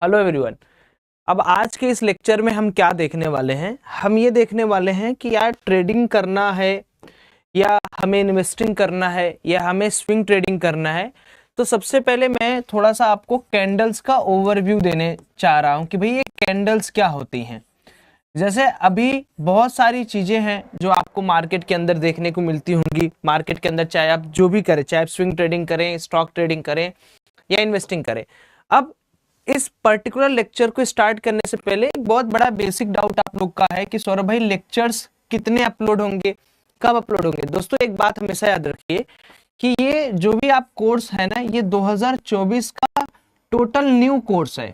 Hello everyone. अब आज के इस लेक्चर में हम क्या देखने वाले हैं, हम ये देखने वाले हैं कि यार ट्रेडिंग करना है या हमें इन्वेस्टिंग करना है या हमें स्विंग ट्रेडिंग करना है। तो सबसे पहले मैं थोड़ा सा आपको कैंडल्स का ओवरव्यू देने चाह रहा हूं कि भाई ये कैंडल्स क्या होती हैं। जैसे अभी बहुत सारी चीजें हैं जो आपको मार्केट के अंदर देखने को मिलती होंगी। मार्केट के अंदर चाहे आप जो भी करें, चाहे आप स्विंग ट्रेडिंग करें, स्टॉक ट्रेडिंग करें या इन्वेस्टिंग करें। अब इस पर्टिकुलर लेक्चर को स्टार्ट करने से पहले एक बहुत बड़ा बेसिक डाउट आप लोग का है कि सौरभ भाई लेक्चर्स कितने अपलोड होंगे, कब अपलोड होंगे। दोस्तों एक बात हमेशा याद रखिए कि ये जो भी आप कोर्स है ना, ये 2024 का टोटल न्यू कोर्स है,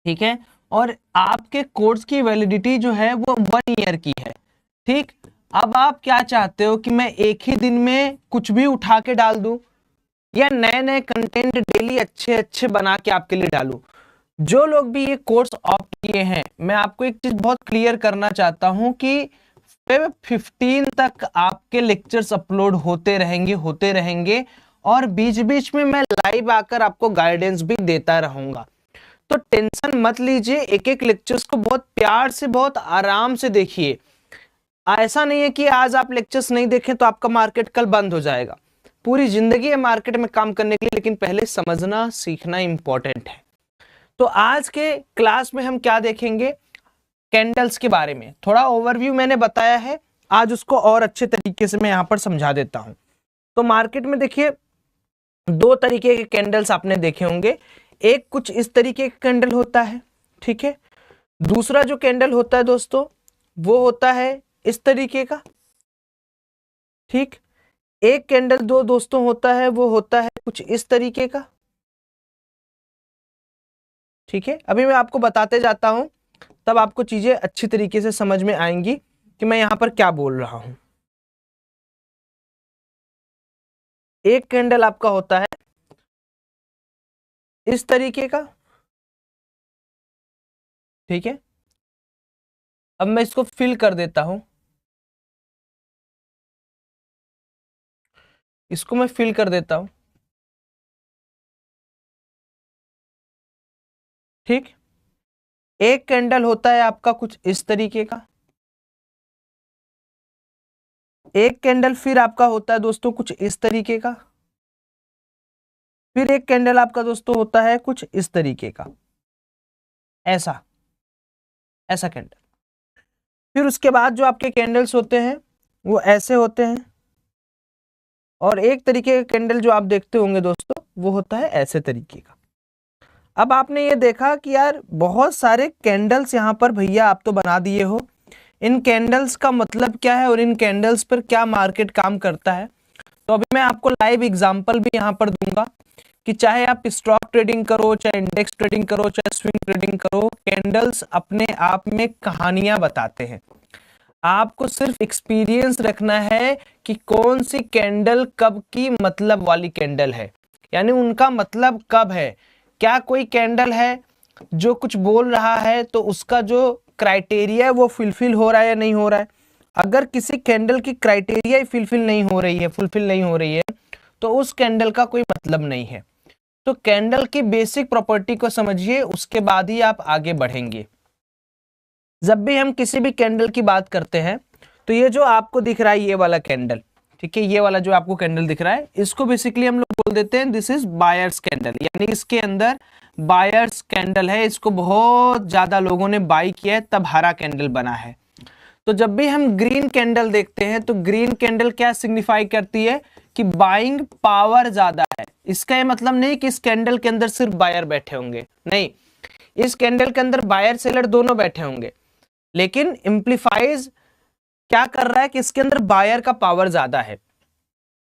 ठीक है। और आपके कोर्स की वैलिडिटी जो है वो 1 ईयर की है, ठीक। अब आप क्या चाहते हो कि मैं एक ही दिन में कुछ भी उठा के डाल दूं या नए नए कंटेंट डेली अच्छे अच्छे बना के आपके लिए डालूं। जो लोग भी ये कोर्स ऑप्ट किए हैं, मैं आपको एक चीज बहुत क्लियर करना चाहता हूं कि Feb 15 तक आपके लेक्चर्स अपलोड होते रहेंगे और बीच बीच में मैं लाइव आकर आपको गाइडेंस भी देता रहूंगा। तो टेंशन मत लीजिए, एक एक लेक्चर्स को बहुत प्यार से, बहुत आराम से देखिए। ऐसा नहीं है कि आज आप लेक्चर्स नहीं देखें तो आपका मार्केट कल बंद हो जाएगा। पूरी जिंदगी है मार्केट में काम करने के लिए, लेकिन पहले समझना सीखना इंपॉर्टेंट है। तो आज के क्लास में हम क्या देखेंगे, कैंडल्स के बारे में थोड़ा ओवरव्यू मैंने बताया है, आज उसको और अच्छे तरीके से मैं यहां पर समझा देता हूं। तो मार्केट में देखिए दो तरीके के कैंडल्स आपने देखे होंगे। एक कुछ इस तरीके का कैंडल होता है, ठीक है। दूसरा जो कैंडल होता है दोस्तों वो होता है इस तरीके का, ठीक। एक कैंडल दो दोस्तों होता है वो होता है कुछ इस तरीके का, ठीक है। अभी मैं आपको बताते जाता हूं, तब आपको चीजें अच्छी तरीके से समझ में आएंगी कि मैं यहां पर क्या बोल रहा हूं। एक कैंडल आपका होता है इस तरीके का, ठीक है। अब मैं इसको फिल कर देता हूं, इसको मैं फिल कर देता हूं, ठीक। एक कैंडल होता है आपका कुछ इस तरीके का, एक कैंडल फिर आपका होता है दोस्तों कुछ इस तरीके का, फिर एक कैंडल आपका दोस्तों होता है कुछ इस तरीके का, ऐसा ऐसा कैंडल। फिर उसके बाद जो आपके कैंडल्स होते हैं वो ऐसे होते हैं, और एक तरीके का कैंडल जो आप देखते होंगे दोस्तों वो होता है ऐसे तरीके का। अब आपने ये देखा कि यार बहुत सारे कैंडल्स यहाँ पर भैया आप तो बना दिए हो। इन कैंडल्स का मतलब क्या है और इन कैंडल्स पर क्या मार्केट काम करता है, तो अभी मैं आपको लाइव एग्जांपल भी यहाँ पर दूंगा कि चाहे आप स्टॉक ट्रेडिंग करो, चाहे इंडेक्स ट्रेडिंग करो, चाहे स्विंग ट्रेडिंग करो, कैंडल्स अपने आप में कहानियां बताते हैं। आपको सिर्फ एक्सपीरियंस रखना है कि कौन सी कैंडल कब की मतलब वाली कैंडल है, यानी उनका मतलब कब है। क्या कोई कैंडल है जो कुछ बोल रहा है तो उसका जो क्राइटेरिया है वो फुलफिल हो रहा है या नहीं हो रहा है। अगर किसी कैंडल की क्राइटेरिया ही फुलफिल नहीं हो रही है तो उस कैंडल का कोई मतलब नहीं है। तो कैंडल की बेसिक प्रॉपर्टी को समझिए, उसके बाद ही आप आगे बढ़ेंगे। जब भी हम किसी भी कैंडल की बात करते हैं तो ये जो आपको दिख रहा है ये वाला कैंडल, ठीक है, ये वाला जो आपको कैंडल दिख रहा है इसको बेसिकली हम लोग बोल देते हैं दिस इज बायर्स कैंडल, यानी इसके अंदर बायर्स कैंडल है। इसको बहुत ज्यादा लोगों ने बाई किया है तब हरा कैंडल बना है। तो जब भी हम ग्रीन कैंडल देखते हैं तो ग्रीन कैंडल क्या सिग्निफाई करती है कि बाइंग पावर ज्यादा है। इसका ये मतलब नहीं कि इस कैंडल के अंदर सिर्फ बायर बैठे होंगे, नहीं, इस कैंडल के अंदर बायर सेलर दोनों बैठे होंगे, लेकिन इंप्लीफाइज क्या कर रहा है कि इसके अंदर बायर का पावर ज्यादा है।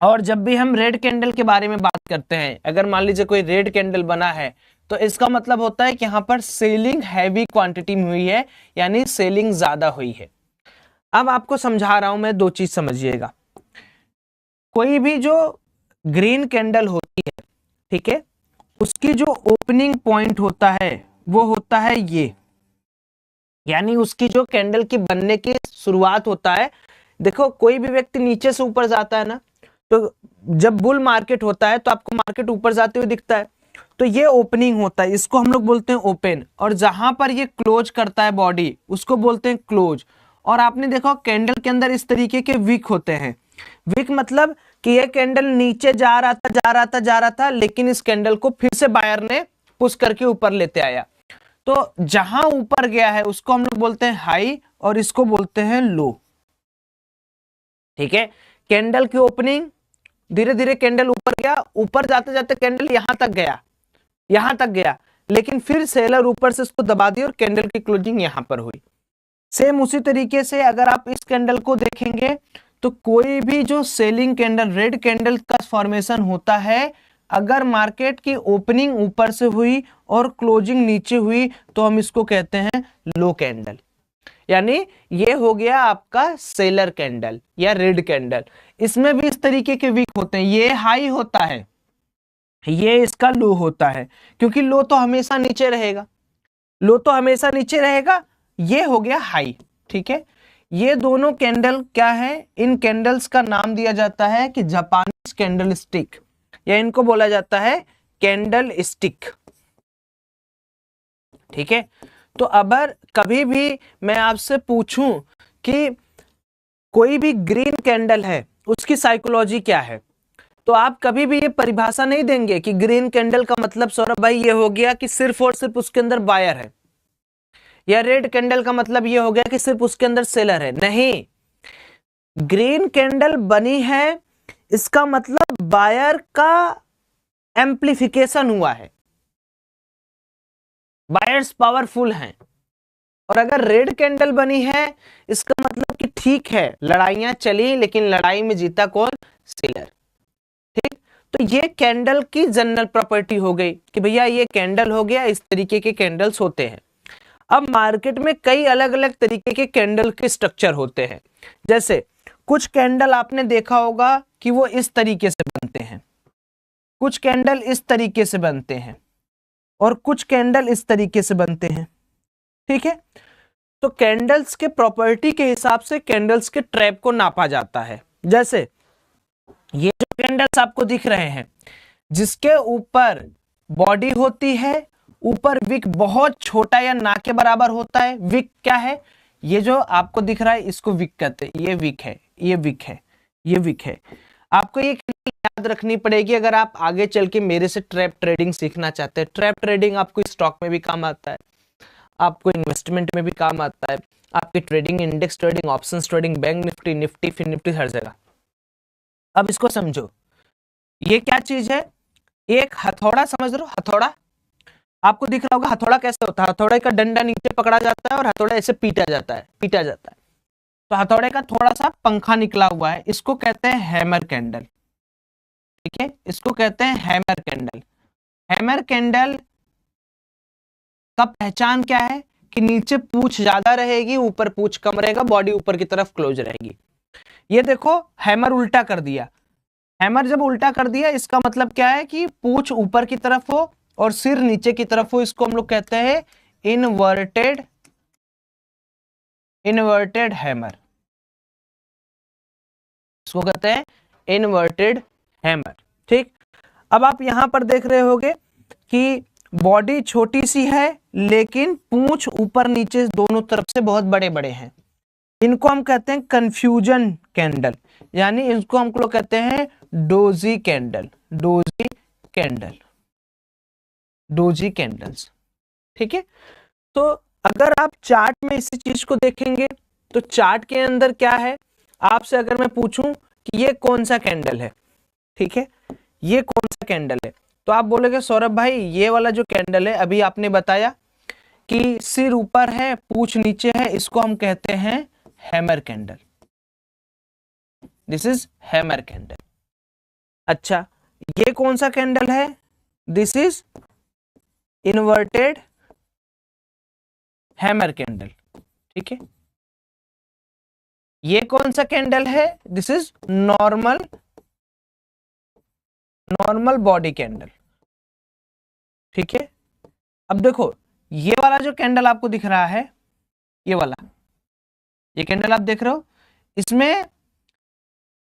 और जब भी हम रेड कैंडल के बारे में बात करते हैं, अगर मान लीजिए कोई रेड कैंडल बना है तो इसका मतलब होता है कि यहां पर सेलिंग हैवी क्वांटिटी में हुई है, यानी सेलिंग ज्यादा हुई है। अब आपको समझा रहा हूं मैं, दो चीज समझिएगा। कोई भी जो ग्रीन कैंडल होती है, ठीक है, उसकी जो ओपनिंग पॉइंट होता है वो होता है ये, यानी उसकी जो कैंडल की बनने की शुरुआत होता है। देखो कोई भी व्यक्ति नीचे से ऊपर जाता है ना, तो जब बुल मार्केट होता है तो आपको मार्केट ऊपर जाते हुए दिखता है, तो ये ओपनिंग होता है, इसको हम लोग बोलते हैं ओपन, और जहां पर ये क्लोज करता है बॉडी उसको बोलते हैं क्लोज। और आपने देखा कैंडल के अंदर इस तरीके के विक होते हैं। विक मतलब कि ये कैंडल नीचे जा रहा था, लेकिन इस कैंडल को फिर से बायर ने पुश करके ऊपर लेते आया। तो जहां ऊपर गया है उसको हम लोग बोलते हैं हाई और इसको बोलते हैं लो। ठीक है, कैंडल की ओपनिंग, धीरे धीरे कैंडल ऊपर गया, ऊपर जाते जाते कैंडल यहां तक गया, लेकिन फिर सेलर ऊपर से उसको दबा दिया और कैंडल की क्लोजिंग यहां पर हुई। सेम उसी तरीके से अगर आप इस कैंडल को देखेंगे तो कोई भी जो सेलिंग कैंडल, रेड कैंडल का फॉर्मेशन होता है, अगर मार्केट की ओपनिंग ऊपर से हुई और क्लोजिंग नीचे हुई तो हम इसको कहते हैं लो कैंडल। यानी ये हो गया आपका सेलर कैंडल या रेड कैंडल। इसमें भी इस तरीके के वीक होते हैं, ये हाई होता है, ये इसका लो होता है, क्योंकि लो तो हमेशा नीचे रहेगा, ये हो गया हाई। ठीक है, ये दोनों कैंडल क्या है, इन कैंडल्स का नाम दिया जाता है कि जापानीज कैंडल स्टिक, या इनको बोला जाता है कैंडल स्टिक। ठीक है, तो अगर कभी भी मैं आपसे पूछूं कि कोई भी ग्रीन कैंडल है उसकी साइकोलॉजी क्या है, तो आप कभी भी ये परिभाषा नहीं देंगे कि ग्रीन कैंडल का मतलब सौरभ भाई ये हो गया कि सिर्फ और सिर्फ उसके अंदर बायर है, या रेड कैंडल का मतलब ये हो गया कि सिर्फ उसके अंदर सेलर है। नहीं, ग्रीन कैंडल बनी है इसका मतलब बायर का एम्प्लीफिकेशन हुआ है, बायर्स पावरफुल हैं। और अगर रेड कैंडल बनी है इसका मतलब कि ठीक है लड़ाइयां चली लेकिन लड़ाई में जीता कौन, सेलर। ठीक, तो ये कैंडल की जनरल प्रॉपर्टी हो गई कि भैया ये कैंडल हो गया, इस तरीके के कैंडल्स होते हैं। अब मार्केट में कई अलग अलग तरीके के कैंडल के स्ट्रक्चर होते हैं। जैसे कुछ कैंडल आपने देखा होगा कि वो इस तरीके से बनते हैं, कुछ कैंडल इस तरीके से बनते हैं, और कुछ कैंडल इस तरीके से बनते हैं। ठीक है, तो कैंडल्स के प्रॉपर्टी के हिसाब से कैंडल्स के ट्रैप को नापा जाता है। जैसे ये जो कैंडल्स आपको दिख रहे हैं जिसके ऊपर बॉडी होती है, ऊपर विक बहुत छोटा या ना के बराबर होता है। विक क्या है, ये जो आपको दिख रहा है इसको विक कहते हैं, ये विक है, ये विक है, ये विक है। आपको ये याद रखनी पड़ेगी अगर आप आगे चल के मेरे से ट्रैप ट्रेडिंग सीखना चाहते हैं। ट्रैप ट्रेडिंग आपको स्टॉक में भी काम आता है, आपको इन्वेस्टमेंट में भी काम आता है, आपकी trading, index trading, options trading, bank Nifty, Nifty, फिर निफ्टी, हर जगह। अब इसको समझो, ये क्या चीज है, एक हथौड़ा समझ लो, हथौड़ा आपको दिख रहा होगा। हथौड़ा कैसे होता है, हथौड़े का डंडा नीचे पकड़ा जाता है और हथौड़ा ऐसे पीटा जाता है, तो हथौड़े का थोड़ा सा पंखा निकला हुआ है, इसको कहते हैं हैमर कैंडल। ठीक है, इसको कहते हैं हैमर कैंडल। हैमर कैंडल का पहचान क्या है कि नीचे पूंछ ज्यादा रहेगी, ऊपर पूंछ कम रहेगा, बॉडी ऊपर की तरफ क्लोज रहेगी। ये देखो हैमर उल्टा कर दिया, हैमर जब उल्टा कर दिया इसका मतलब क्या है कि पूंछ ऊपर की तरफ हो और सिर नीचे की तरफ हो, इसको हम लोग कहते हैं इन्वर्टेड हैमर, इसको कहते हैं इन्वर्टेड हैमर। ठीक, अब आप यहां पर देख रहे होगे कि बॉडी छोटी सी है लेकिन पूंछ ऊपर नीचे दोनों तरफ से बहुत बड़े बड़े हैं, इनको हम कहते हैं कंफ्यूजन कैंडल, यानी इनको हम लोग कहते हैं डोजी कैंडल, डोजी कैंडल्स। ठीक है, तो अगर आप चार्ट में इसी चीज को देखेंगे तो चार्ट के अंदर क्या है, आपसे अगर मैं पूछूं कि ये कौन सा कैंडल है, ठीक है, ये कौन सा कैंडल है, तो आप बोलोगे सौरभ भाई ये वाला जो कैंडल है, अभी आपने बताया कि सिर ऊपर है पूंछ नीचे है, इसको हम कहते हैं hammer candle, this is hammer candle. अच्छा, ये कौन सा कैंडल है, this is inverted hammer candle. ठीक है, ये कौन सा कैंडल है, this is normal body candle. ठीक है, अब देखो ये वाला जो कैंडल आपको दिख रहा है, ये वाला, ये कैंडल आप देख रहे हो, इसमें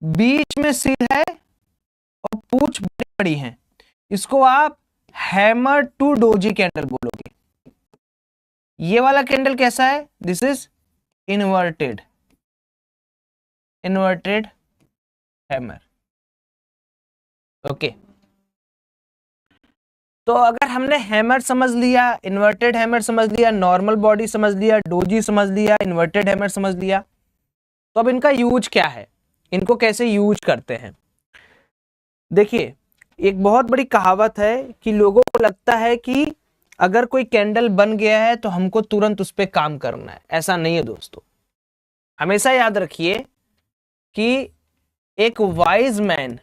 बीच में सिर है और पूंछ बड़ी बड़ी है, इसको आप हैमर टू डोजी कैंडल बोलोगे। ये वाला कैंडल कैसा है? This is inverted, inverted hammer. Okay, तो अगर हमने हैमर समझ लिया, इन्वर्टेड हैमर समझ लिया, नॉर्मल बॉडी समझ लिया, डोजी समझ लिया, इन्वर्टेड हैमर समझ लिया, तो अब इनका यूज क्या है, इनको कैसे यूज करते हैं? देखिए, एक बहुत बड़ी कहावत है कि लोगों को लगता है कि अगर कोई कैंडल बन गया है तो हमको तुरंत उस पर काम करना है। ऐसा नहीं है दोस्तों। हमेशा याद रखिए कि एक वाइज मैन,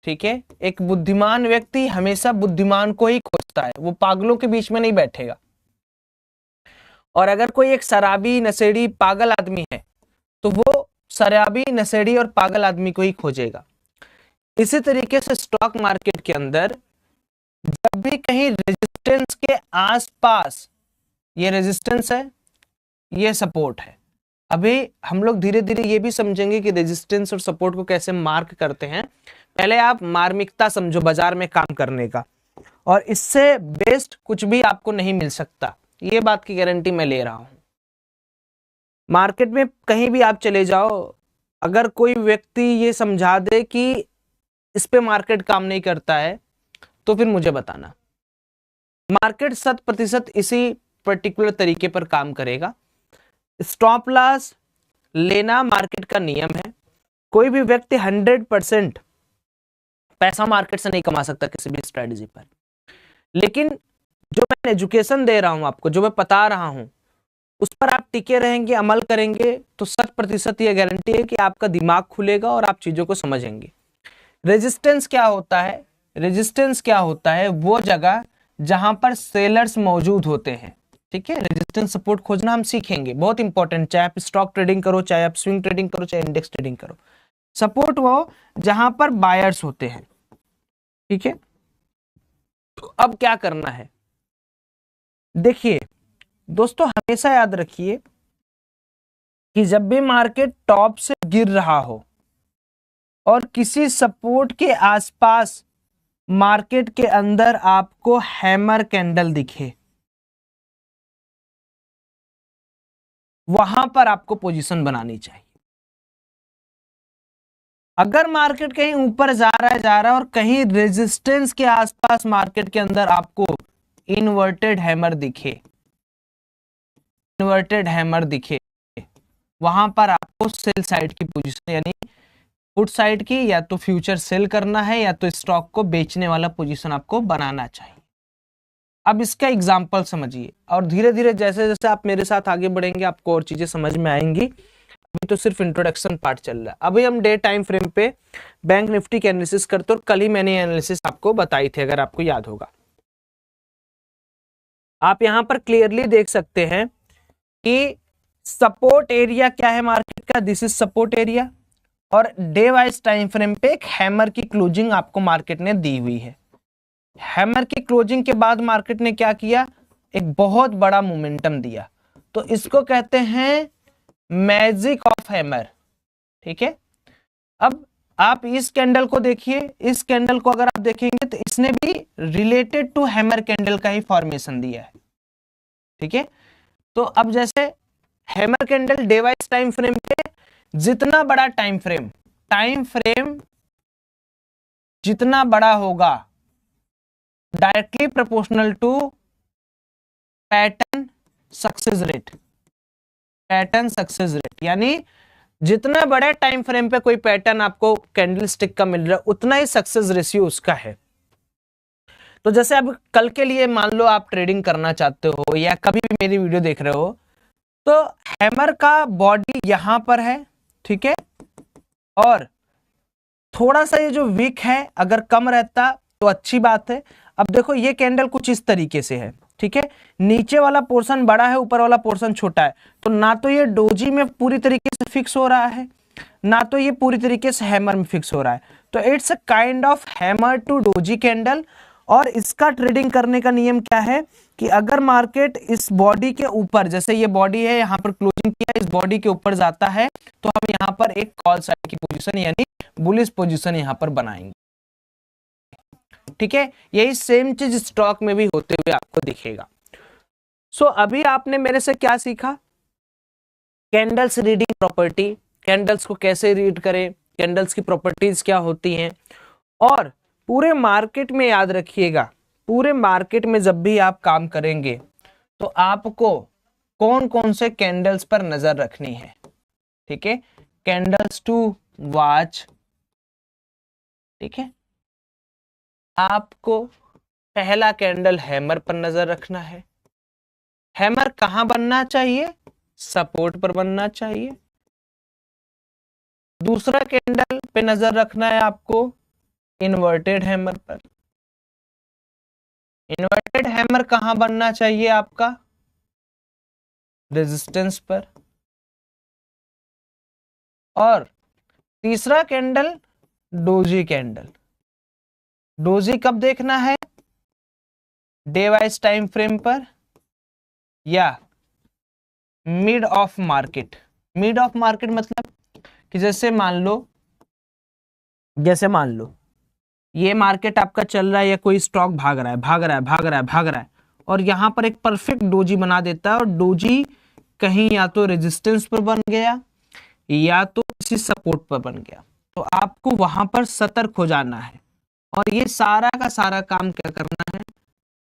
ठीक है, एक बुद्धिमान व्यक्ति हमेशा बुद्धिमान को ही खोजता है, वो पागलों के बीच में नहीं बैठेगा। और अगर कोई एक शराबी नशेड़ी पागल आदमी है तो वो शराबी नशेड़ी और पागल आदमी को ही खोजेगा। इसी तरीके से स्टॉक मार्केट के अंदर जब भी कहीं रेजिस्टेंस के आसपास, ये रेजिस्टेंस है, ये सपोर्ट है। अभी हम लोग धीरे धीरे ये भी समझेंगे कि रेजिस्टेंस और सपोर्ट को कैसे मार्क करते हैं। पहले आप मार्मिकता समझो बाजार में काम करने का, और इससे बेस्ट कुछ भी आपको नहीं मिल सकता, ये बात की गारंटी मैं ले रहा हूं। मार्केट में कहीं भी आप चले जाओ, अगर कोई व्यक्ति ये समझा दे कि इस पे मार्केट काम नहीं करता है तो फिर मुझे बताना। मार्केट 100% इसी पर्टिकुलर तरीके पर काम करेगा। स्टॉप लॉस लेना मार्केट का नियम है। कोई भी व्यक्ति 100% पैसा मार्केट से नहीं कमा सकता किसी भी स्ट्रेटजी पर, लेकिन जो मैं एजुकेशन दे रहा हूं आपको, जो मैं बता रहा हूं, उस पर आप टिके रहेंगे, अमल करेंगे तो 100% यह गारंटी है कि आपका दिमाग खुलेगा और आप चीजों को समझेंगे। रेजिस्टेंस क्या होता है? रेजिस्टेंस क्या होता है? वो जगह जहां पर सेलर्स मौजूद होते हैं, ठीक है। रेजिस्टेंस सपोर्ट खोजना हम सीखेंगे, बहुत इंपॉर्टेंट, चाहे आप स्टॉक ट्रेडिंग करो, चाहे आप स्विंग ट्रेडिंग करो, चाहे इंडेक्स ट्रेडिंग करो। सपोर्ट वो जहां पर बायर्स होते हैं, ठीक है। तो अब क्या करना है? देखिए दोस्तों, हमेशा याद रखिए कि जब भी मार्केट टॉप से गिर रहा हो और किसी सपोर्ट के आसपास मार्केट के अंदर आपको हैमर कैंडल दिखे, वहां पर आपको पोजीशन बनानी चाहिए। अगर मार्केट कहीं ऊपर जा रहा है और कहीं रेजिस्टेंस के आसपास मार्केट के अंदर आपको इन्वर्टेड हैमर दिखे, इन्वर्टेड हैमर दिखे, वहां पर आपको सेल साइड की पोजीशन, यानी पुट साइड की, या तो फ्यूचर सेल करना है या तो स्टॉक को बेचने वाला पोजीशन आपको बनाना चाहिए। अब इसका एग्जांपल समझिए, और धीरे धीरे जैसे जैसे आप मेरे साथ आगे बढ़ेंगे आपको और चीजें समझ में आएंगी। अभी तो सिर्फ इंट्रोडक्शन पार्ट चल रहा है। अभी हम डे टाइम फ्रेम पे बैंक निफ्टी की एनालिसिस करते, और कल ही मैंने एनालिसिस आपको बताई थी, अगर आपको याद होगा। आप यहां पर क्लियरली देख सकते हैं कि सपोर्ट एरिया क्या है मार्केट का, दिस इज सपोर्ट एरिया, और डे वाइज टाइम फ्रेम पे एक हैमर की क्लोजिंग आपको मार्केट ने दी हुई है। हैमर की क्लोजिंग के बाद मार्केट ने क्या किया? एक बहुत बड़ा मोमेंटम दिया, तो इसको कहते हैं मैजिक ऑफ हैमर, ठीक है। अब आप इस कैंडल को देखिए, इस कैंडल को अगर आप देखेंगे तो इसने भी रिलेटेड टू हैमर कैंडल का ही फॉर्मेशन दिया है, ठीक है। तो अब जैसे hammer candle day wise time frame पे जितना बड़ा टाइम फ्रेम जितना बड़ा होगा, directly proportional to pattern success rate, pattern success rate, यानी जितना बड़े टाइम फ्रेम पे कोई पैटर्न आपको कैंडल स्टिक का मिल रहा है, उतना ही सक्सेस रेशियो उसका है। तो जैसे अब कल के लिए मान लो आप ट्रेडिंग करना चाहते हो या कभी भी मेरी वीडियो देख रहे हो, तो हैमर का बॉडी यहां पर है, ठीक है, और थोड़ा सा ये जो विक है अगर कम रहता तो अच्छी बात है। अब देखो ये कैंडल कुछ इस तरीके से है, ठीक है, नीचे वाला पोर्शन बड़ा है, ऊपर वाला पोर्शन छोटा है, तो ना तो ये डोजी में पूरी तरीके से फिक्स हो रहा है, ना तो ये पूरी तरीके से हैमर में फिक्स हो रहा है। तो it's a kind of hammer to doji candle. और इसका ट्रेडिंग करने का नियम क्या है कि अगर मार्केट इस बॉडी के ऊपर, जैसे ये बॉडी है यहां पर क्लोजिंग किया, इस बॉडी के ऊपर जाता है, तो हम यहां पर एक कॉल साइड की पोजीशन यानी बुलिश पोजीशन यहां पर बनाएंगे। ठीक है, यही सेम चीज स्टॉक में भी होते हुए आपको दिखेगा। सो अभी आपने मेरे से क्या सीखा, कैंडल्स रीडिंग प्रॉपर्टी, कैंडल्स को कैसे रीड करें, कैंडल्स की प्रॉपर्टीज क्या होती हैं, और पूरे मार्केट में याद रखिएगा, पूरे मार्केट में जब भी आप काम करेंगे तो आपको कौन कौन से कैंडल्स पर नजर रखनी है। ठीक है, कैंडल्स टू वॉच। ठीक है, आपको पहला कैंडल हैमर पर नजर रखना है। हैमर कहां बनना चाहिए, सपोर्ट पर बनना चाहिए। दूसरा कैंडल पे नजर रखना है आपको इन्वर्टेड हैमर पर। इन्वर्टेड हैमर कहां बनना चाहिए आपका, रेजिस्टेंस पर। और तीसरा कैंडल डोजी कैंडल। डोजी कब देखना है, डे वाइज टाइम फ्रेम पर या mid of market. Mid of market मतलब कि जैसे मान लो ये मार्केट आपका चल रहा है या कोई स्टॉक भाग रहा है और यहां पर एक परफेक्ट डोजी बना देता है और डोजी कहीं या तो रेजिस्टेंस पर बन गया या तो किसी सपोर्ट पर बन गया, तो आपको वहां पर सतर्क हो जाना है और ये सारा का सारा काम क्या करना है,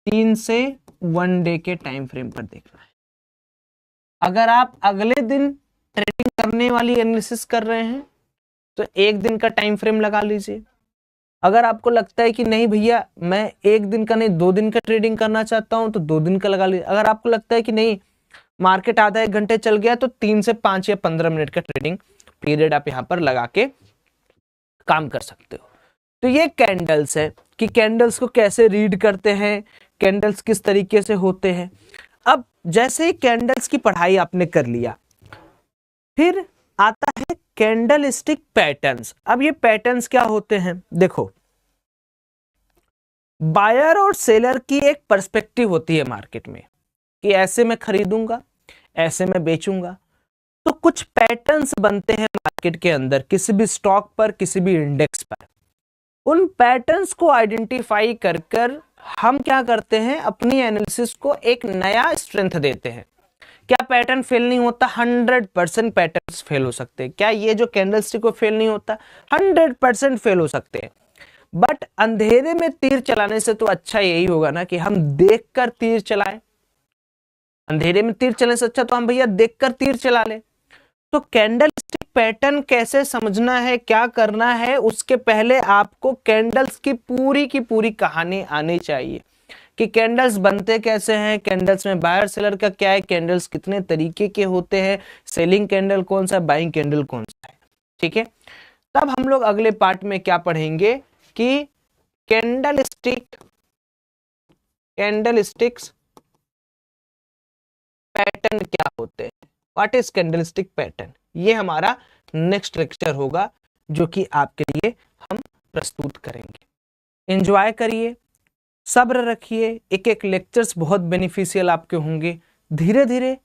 3 से 1 डे के टाइम फ्रेम पर देखना है। अगर आप अगले दिन ट्रेडिंग करने वाली एनालिसिस कर रहे हैं तो 1 दिन का टाइम फ्रेम लगा लीजिए। अगर आपको लगता है कि नहीं भैया मैं 1 दिन का नहीं 2 दिन का ट्रेडिंग करना चाहता हूं तो 2 दिन का लगा लीजिए। अगर आपको लगता है कि नहीं मार्केट आधा 1 घंटे चल गया तो 3 से 5 या 15 मिनट का ट्रेडिंग पीरियड आप यहां पर लगा के काम कर सकते हो। तो ये कैंडल्स है कि कैंडल्स को कैसे रीड करते हैं, कैंडल्स किस तरीके से होते हैं। अब जैसे ही कैंडल्स की पढ़ाई आपने कर लिया, फिर आता है कैंडल स्टिक पैटर्न्स। अब ये पैटर्न्स क्या होते हैं, देखो बायर और सेलर की एक पर्सपेक्टिव होती है मार्केट में कि ऐसे मैं खरीदूंगा, ऐसे मैं बेचूंगा। तो कुछ पैटर्न्स बनते हैं मार्केट के अंदर किसी भी स्टॉक पर, किसी भी इंडेक्स पर। उन पैटर्न्स को आइडेंटिफाई कर कर हम क्या करते हैं, अपनी एनालिसिस को एक नया स्ट्रेंथ देते हैं। क्या पैटर्न फेल नहीं होता, 100% पैटर्न्स फेल हो सकते हैं। क्या ये जो कैंडलस्टिक को फेल नहीं होता, 100% फेल हो सकते हैं। बट अंधेरे में तीर चलाने से तो अच्छा यही होगा ना कि हम देखकर तीर चलाएं। अंधेरे में तीर चलाने से अच्छा तो हम भैया देखकर तीर चला लें। तो कैंडलस्टिक पैटर्न कैसे समझना है, क्या करना है, उसके पहले आपको कैंडल्स की पूरी कहानी आनी चाहिए कि कैंडल्स बनते कैसे हैं, कैंडल्स में बायर सेलर का क्या है, कैंडल्स कितने तरीके के होते हैं, सेलिंग कैंडल कौन सा है, बाइंग कैंडल कौन सा है। ठीक है, तब हम लोग अगले पार्ट में क्या पढ़ेंगे कि कैंडलस्टिक्स पैटर्न क्या होते हैं, व्हाट इज कैंडलस्टिक पैटर्न। ये हमारा नेक्स्ट लेक्चर होगा जो कि आपके लिए हम प्रस्तुत करेंगे। एंजॉय करिए, सब्र रखिए, एक एक लेक्चर्स बहुत बेनिफिशियल आपके होंगे। धीरे धीरे